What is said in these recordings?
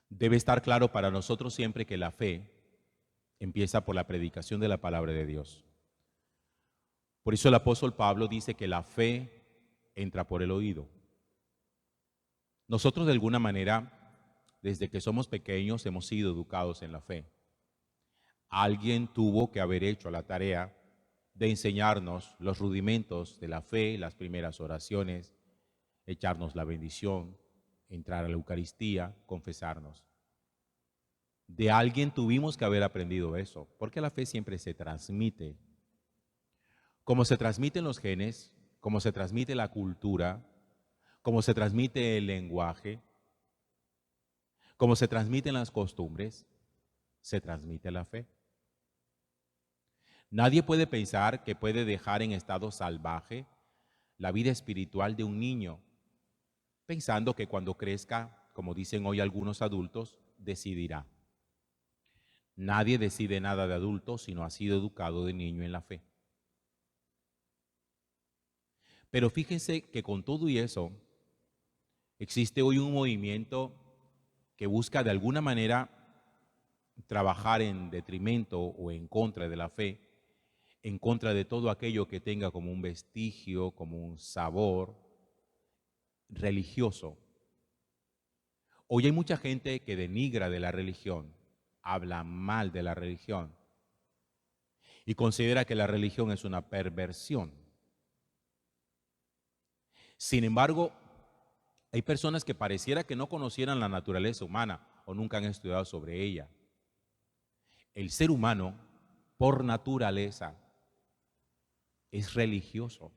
Debe estar claro para nosotros siempre que la fe empieza por la predicación de la palabra de Dios. Por eso el apóstol Pablo dice que la fe entra por el oído. Nosotros de alguna manera, desde que somos pequeños, hemos sido educados en la fe. Alguien tuvo que haber hecho la tarea de enseñarnos los rudimentos de la fe, las primeras oraciones, echarnos la bendición, entrar a la Eucaristía, confesarnos. De alguien tuvimos que haber aprendido eso, porque la fe siempre se transmite. Como se transmiten los genes, como se transmite la cultura, como se transmite el lenguaje, como se transmiten las costumbres, se transmite la fe. Nadie puede pensar que puede dejar en estado salvaje la vida espiritual de un niño, pensando que cuando crezca, como dicen hoy algunos adultos, decidirá. Nadie decide nada de adulto si no ha sido educado de niño en la fe. Pero fíjense que con todo y eso, existe hoy un movimiento que busca de alguna manera trabajar en detrimento o en contra de la fe, en contra de todo aquello que tenga como un vestigio, como un sabor religioso. Hoy hay mucha gente que denigra de la religión, habla mal de la religión y considera que la religión es una perversión. Sin embargo, hay personas que pareciera que no conocieran la naturaleza humana o nunca han estudiado sobre ella. El ser humano, por naturaleza, es religioso.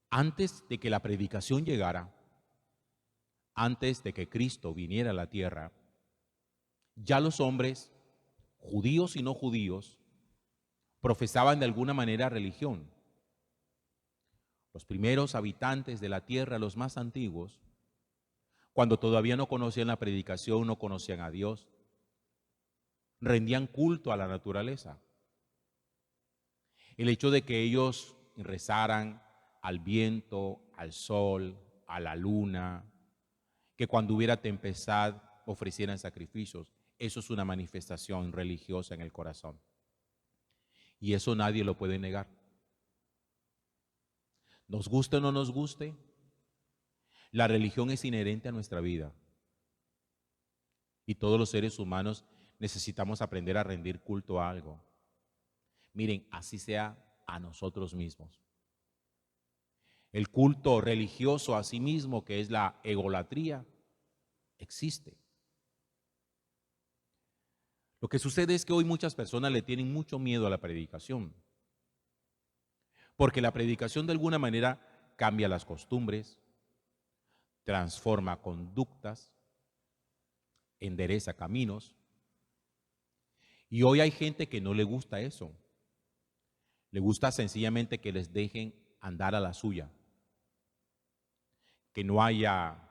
Antes de que la predicación llegara, antes de que Cristo viniera a la tierra, ya los hombres, judíos y no judíos, profesaban de alguna manera religión. Los primeros habitantes de la tierra, los más antiguos, cuando todavía no conocían la predicación, no conocían a Dios, rendían culto a la naturaleza. El hecho de que ellos rezaran al viento, al sol, a la luna, que cuando hubiera tempestad ofrecieran sacrificios, eso es una manifestación religiosa en el corazón. Y eso nadie lo puede negar. Nos guste o no nos guste, la religión es inherente a nuestra vida. Y todos los seres humanos necesitamos aprender a rendir culto a algo. Miren, así sea a nosotros mismos. El culto religioso a sí mismo, que es la egolatría, existe. Lo que sucede es que hoy muchas personas le tienen mucho miedo a la predicación, porque la predicación de alguna manera cambia las costumbres, transforma conductas, endereza caminos. Y hoy hay gente que no le gusta eso. Le gusta sencillamente que les dejen andar a la suya, que no haya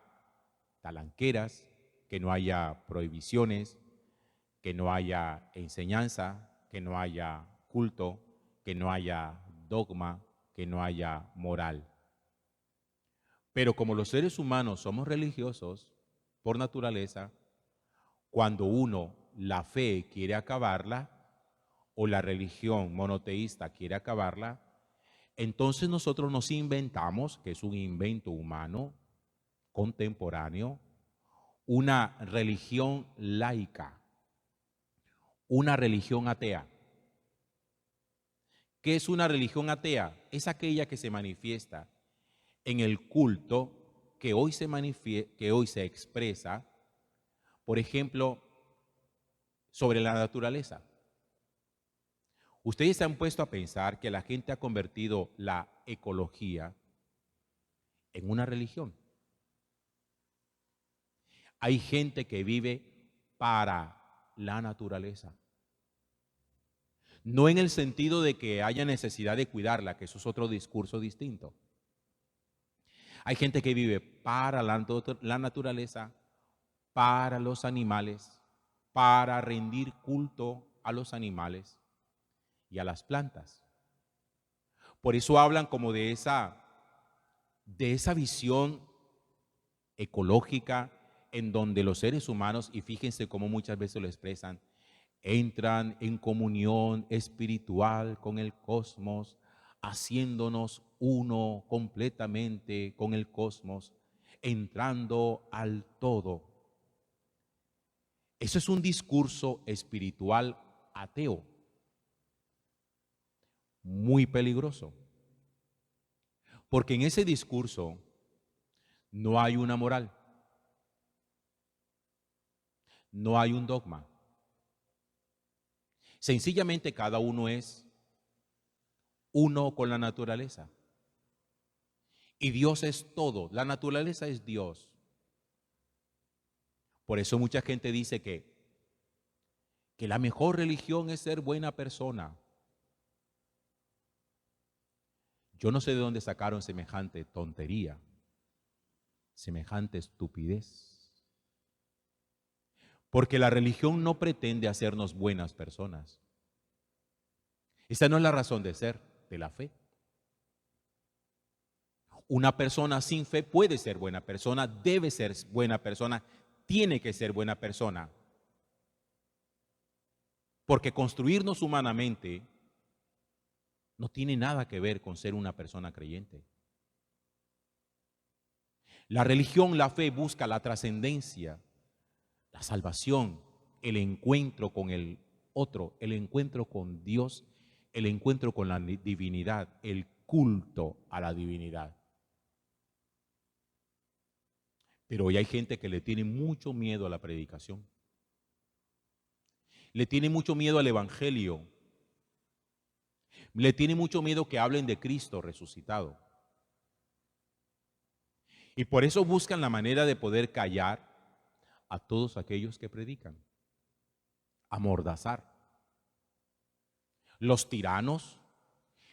talanqueras, que no haya prohibiciones, que no haya enseñanza, que no haya culto, que no haya dogma, que no haya moral. Pero como los seres humanos somos religiosos por naturaleza, cuando uno la fe quiere acabarla o la religión monoteísta quiere acabarla, entonces nosotros nos inventamos, que es un invento humano contemporáneo, una religión laica, una religión atea. ¿Qué es una religión atea? Es aquella que se manifiesta en el culto que hoy se expresa, por ejemplo, sobre la naturaleza. Ustedes se han puesto a pensar que la gente ha convertido la ecología en una religión. Hay gente que vive para la naturaleza. No en el sentido de que haya necesidad de cuidarla, que eso es otro discurso distinto. Hay gente que vive para la naturaleza, para los animales, para rendir culto a los animales y a las plantas. Por eso hablan como de esa visión ecológica, en donde los seres humanos, y fíjense cómo muchas veces lo expresan, entran en comunión espiritual con el cosmos, haciéndonos uno completamente con el cosmos, entrando al todo. Eso es un discurso espiritual ateo, muy peligroso, porque en ese discurso no hay una moral, no hay un dogma. Sencillamente cada uno es uno con la naturaleza. Y Dios es todo, la naturaleza es Dios. Por eso mucha gente dice que la mejor religión es ser buena persona. Yo no sé de dónde sacaron semejante tontería, semejante estupidez. Porque la religión no pretende hacernos buenas personas. Esa no es la razón de ser de la fe. Una persona sin fe puede ser buena persona, debe ser buena persona, tiene que ser buena persona. Porque construirnos humanamente no tiene nada que ver con ser una persona creyente. La religión, la fe busca la trascendencia, la salvación, el encuentro con el otro, el encuentro con Dios, el encuentro con la divinidad, el culto a la divinidad. Pero hoy hay gente que le tiene mucho miedo a la predicación. Le tiene mucho miedo al evangelio. Le tiene mucho miedo que hablen de Cristo resucitado. Y por eso buscan la manera de poder callar a todos aquellos que predican. Amordazar. Los tiranos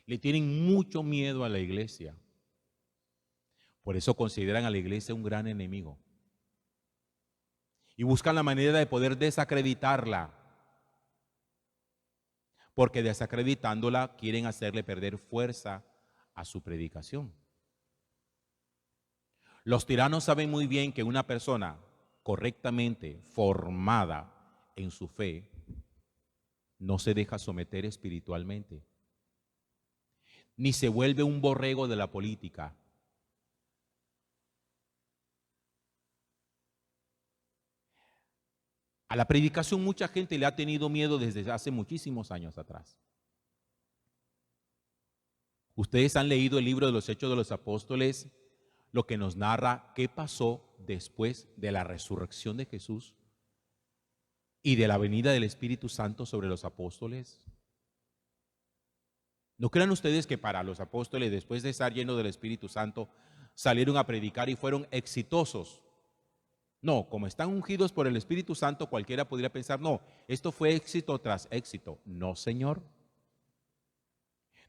le tienen mucho miedo a la iglesia. Por eso consideran a la iglesia un gran enemigo. Y buscan la manera de poder desacreditarla. Porque desacreditándola quieren hacerle perder fuerza a su predicación. Los tiranos saben muy bien que una persona correctamente formada en su fe no se deja someter espiritualmente, ni se vuelve un borrego de la política. A la predicación mucha gente le ha tenido miedo desde hace muchísimos años atrás. Ustedes han leído el libro de los Hechos de los Apóstoles, lo que nos narra qué pasó después de la resurrección de Jesús y de la venida del Espíritu Santo sobre los apóstoles. No crean ustedes que para los apóstoles, después de estar llenos del Espíritu Santo, salieron a predicar y fueron exitosos. No, como están ungidos por el Espíritu Santo, cualquiera podría pensar, no, esto fue éxito tras éxito. No, Señor.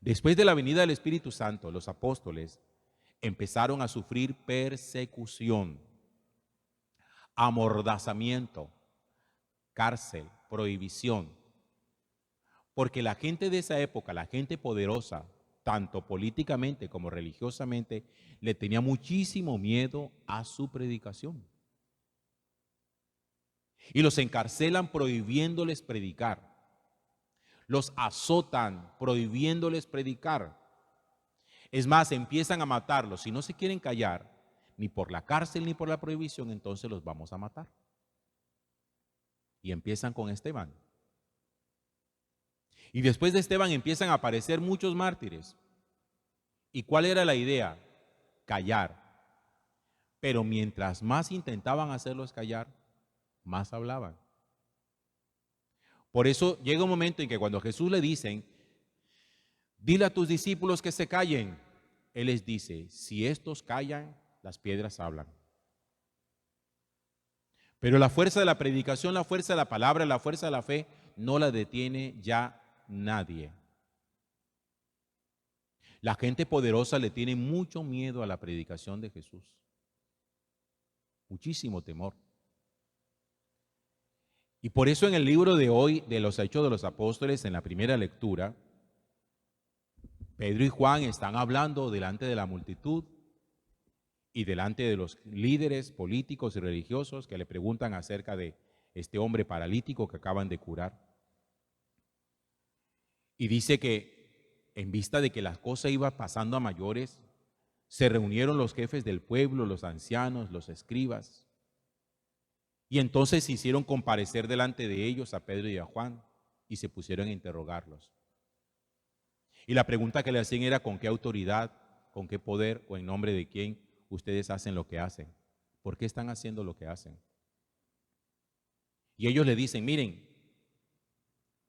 Después de la venida del Espíritu Santo, los apóstoles empezaron a sufrir persecución, amordazamiento, cárcel, prohibición. Porque la gente de esa época, la gente poderosa, tanto políticamente como religiosamente, le tenía muchísimo miedo a su predicación. Y los encarcelan prohibiéndoles predicar. Los azotan prohibiéndoles predicar. Es más, empiezan a matarlos. Si no se quieren callar, ni por la cárcel ni por la prohibición, entonces los vamos a matar. Y empiezan con Esteban. Y después de Esteban empiezan a aparecer muchos mártires. ¿Y cuál era la idea? Callar. Pero mientras más intentaban hacerlos callar, más hablaban. Por eso llega un momento en que cuando a Jesús le dicen, dile a tus discípulos que se callen, Él les dice, si estos callan, las piedras hablan. Pero la fuerza de la predicación, la fuerza de la palabra, la fuerza de la fe, no la detiene ya nadie. La gente poderosa le tiene mucho miedo a la predicación de Jesús. Muchísimo temor. Y por eso en el libro de hoy, de los Hechos de los Apóstoles, en la primera lectura, Pedro y Juan están hablando delante de la multitud y delante de los líderes políticos y religiosos que le preguntan acerca de este hombre paralítico que acaban de curar. Y dice que en vista de que la cosa iba pasando a mayores, se reunieron los jefes del pueblo, los ancianos, los escribas, y entonces se hicieron comparecer delante de ellos a Pedro y a Juan y se pusieron a interrogarlos. Y la pregunta que le hacían era: ¿con qué autoridad, con qué poder o en nombre de quién ustedes hacen lo que hacen? ¿Por qué están haciendo lo que hacen? Y ellos le dicen: miren,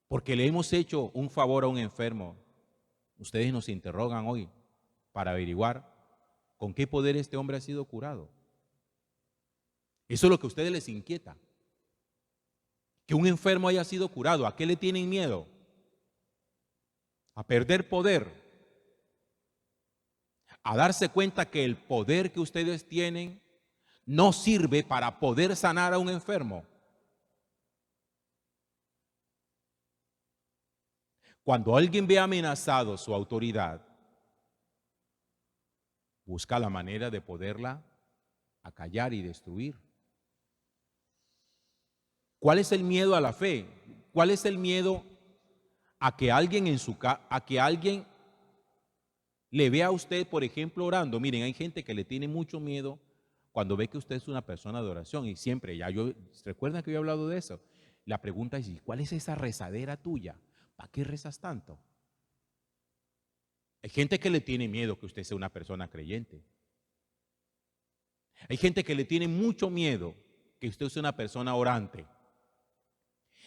porque le hemos hecho un favor a un enfermo, ustedes nos interrogan hoy para averiguar con qué poder este hombre ha sido curado. Eso es lo que a ustedes les inquieta. Que un enfermo haya sido curado, ¿a qué le tienen miedo? A perder poder, a darse cuenta que el poder que ustedes tienen no sirve para poder sanar a un enfermo. Cuando alguien ve amenazado su autoridad, busca la manera de poderla acallar y destruir. ¿Cuál es el miedo a la fe? ¿Cuál es el miedo a que alguien le vea a usted, por ejemplo, orando? Miren, hay gente que le tiene mucho miedo cuando ve que usted es una persona de oración, y siempre, ¿recuerdan que yo he hablado de eso? La pregunta es: ¿cuál es esa rezadera tuya? ¿Para qué rezas tanto? Hay gente que le tiene miedo que usted sea una persona creyente. Hay gente que le tiene mucho miedo que usted sea una persona orante.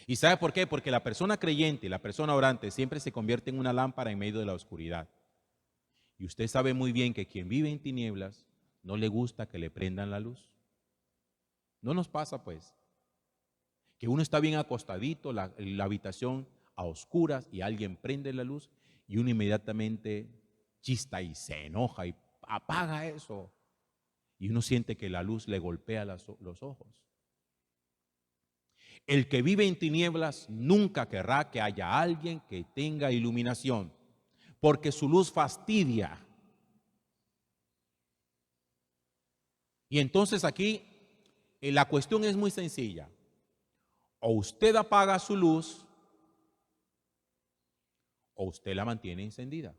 ¿Y sabe por qué? Porque la persona creyente, la persona orante, siempre se convierte en una lámpara en medio de la oscuridad. Y usted sabe muy bien que quien vive en tinieblas no le gusta que le prendan la luz. No nos pasa, pues, que uno está bien acostadito, la habitación a oscuras, y alguien prende la luz y uno inmediatamente chista y se enoja y apaga eso. Y uno siente que la luz le golpea los ojos. El que vive en tinieblas nunca querrá que haya alguien que tenga iluminación, porque su luz fastidia. Y entonces aquí la cuestión es muy sencilla. O usted apaga su luz o usted la mantiene encendida.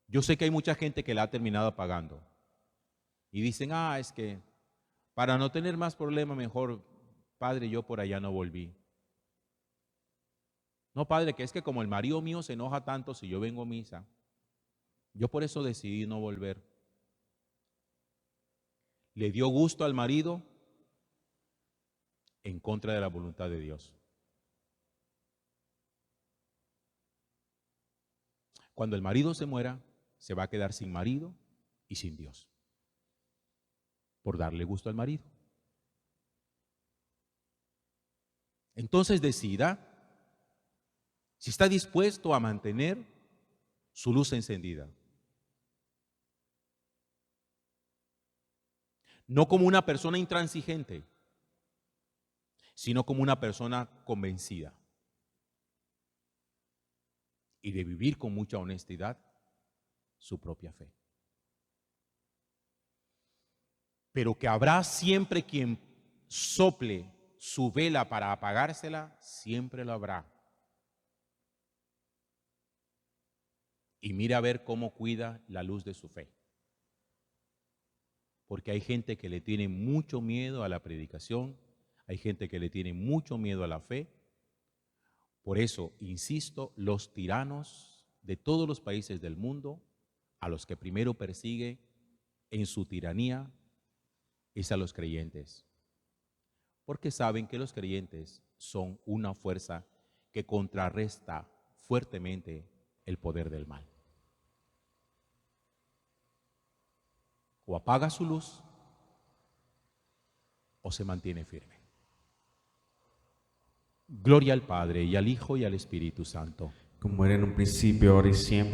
Yo sé que hay mucha gente que la ha terminado apagando y dicen: es que para no tener más problemas, mejor, padre, yo por allá no volví. No, padre, que es que como el marido mío se enoja tanto si yo vengo a misa, yo por eso decidí no volver. Le dio gusto al marido en contra de la voluntad de Dios. Cuando el marido se muera, se va a quedar sin marido y sin Dios, por darle gusto al marido. Entonces decida si está dispuesto a mantener su luz encendida. No como una persona intransigente, sino como una persona convencida y de vivir con mucha honestidad su propia fe. Pero que habrá siempre quien sople su vela para apagársela, siempre lo habrá. Y mira a ver cómo cuida la luz de su fe. Porque hay gente que le tiene mucho miedo a la predicación, hay gente que le tiene mucho miedo a la fe. Por eso, insisto, los tiranos de todos los países del mundo, a los que primero persigue en su tiranía, es a los creyentes. Porque saben que los creyentes son una fuerza que contrarresta fuertemente el poder del mal. O apaga su luz o se mantiene firme. Gloria al Padre, y al Hijo, y al Espíritu Santo. Como era en un principio, ahora y siempre.